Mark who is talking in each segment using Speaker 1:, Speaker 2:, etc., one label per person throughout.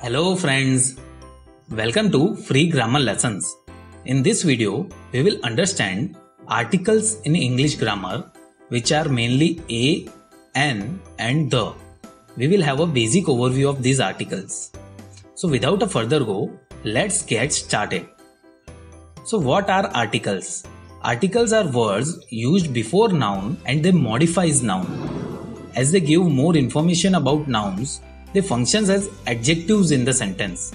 Speaker 1: Hello friends, welcome to Free Grammar Lessons. In this video, we will understand articles in English grammar which are mainly a, an and the. We will have a basic overview of these articles. So without a further go, let's get started. So what are articles? Articles are words used before noun and they modifies noun. As they give more information about nouns, they function as adjectives in the sentence.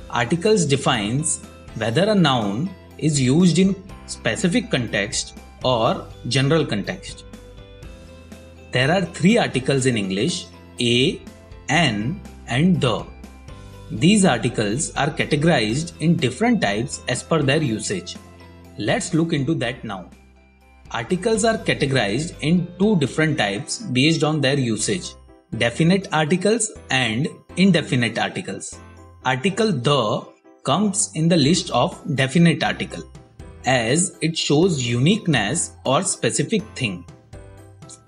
Speaker 1: Articles defines whether a noun is used in specific context or general context. There are three articles in English: a, an and the. These articles are categorized in different types as per their usage. Let's look into that now. Articles are categorized in two different types based on their usage: definite articles and indefinite articles. Article the comes in the list of definite article as it shows uniqueness or specific thing.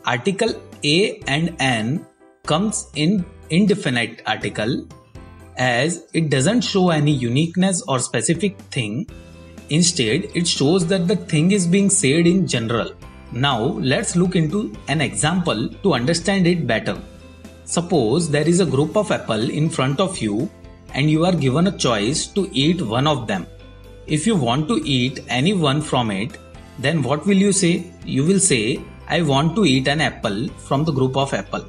Speaker 1: Article a and an comes in indefinite article as it doesn't show any uniqueness or specific thing. Instead, it shows that the thing is being said in general. Now let's look into an example to understand it better. Suppose there is a group of apples in front of you and you are given a choice to eat one of them. If you want to eat any one from it, then what will you say? You will say, I want to eat an apple from the group of apple.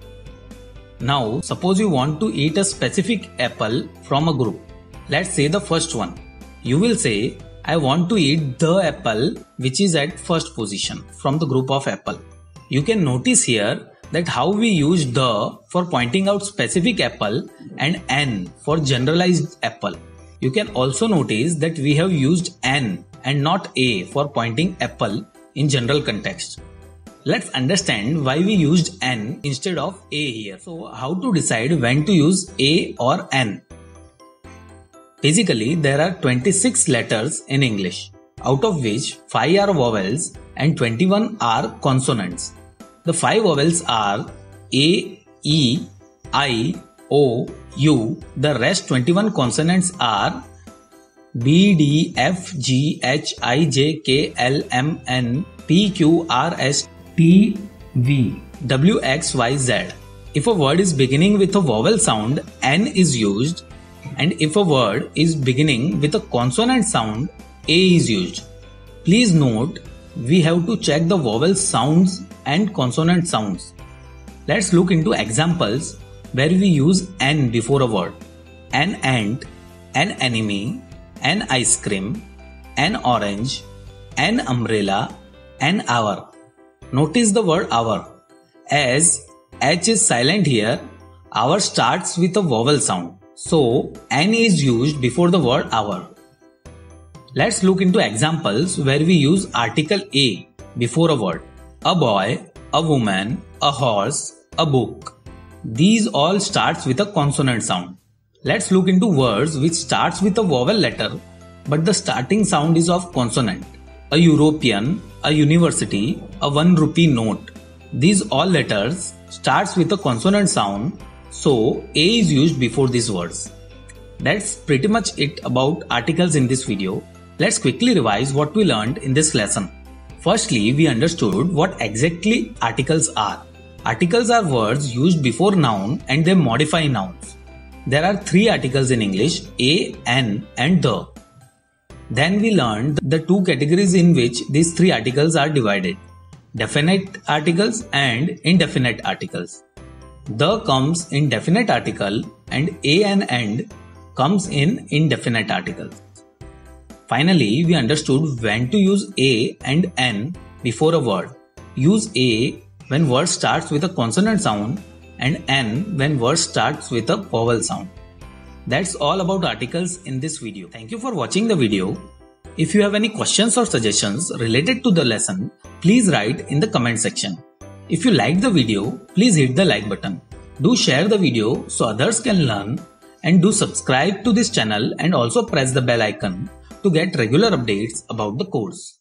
Speaker 1: Now suppose you want to eat a specific apple from a group. Let's say the first one. You will say, I want to eat the apple which is at first position from the group of apple. You can notice here that how we use the for pointing out specific apple and an for generalized apple. You can also notice that we have used an and not a for pointing apple in general context. Let's understand why we used an instead of a here. So how to decide when to use a or an? Basically, there are 26 letters in English, out of which 5 are vowels and 21 are consonants. The 5 vowels are A, E, I, O, U. The rest 21 consonants are B, D, F, G, H, I, J, K, L, M, N, P, Q, R, S, T, V, W, X, Y, Z. If a word is beginning with a vowel sound, N is used, and if a word is beginning with a consonant sound, A is used. Please note, we have to check the vowel sounds and consonant sounds. Let's look into examples where we use an before a word. An ant, an enemy, an ice cream, an orange, an umbrella, an hour. Notice the word hour. As H is silent here, hour starts with a vowel sound. So, an is used before the word hour. Let's look into examples where we use article a before a word. A boy, a woman, a horse, a book. These all starts with a consonant sound. Let's look into words which starts with a vowel letter but the starting sound is of consonant. A European, a university, a 1 rupee note. These all letters starts with a consonant sound, so a is used before these words. That's pretty much it about articles in this video. Let's quickly revise what we learned in this lesson. Firstly, we understood what exactly articles are. Articles are words used before noun and they modify nouns. There are three articles in English: a, an and the. Then we learned the two categories in which these three articles are divided: definite articles and indefinite articles. The comes in definite article and a and comes in indefinite articles. Finally, we understood when to use a and an before a word. Use a when word starts with a consonant sound and n when word starts with a vowel sound. That's all about articles in this video. Thank you for watching the video. If you have any questions or suggestions related to the lesson, please write in the comment section. If you liked the video, please hit the like button. Do share the video so others can learn, and do subscribe to this channel and also press the bell icon to get regular updates about the course.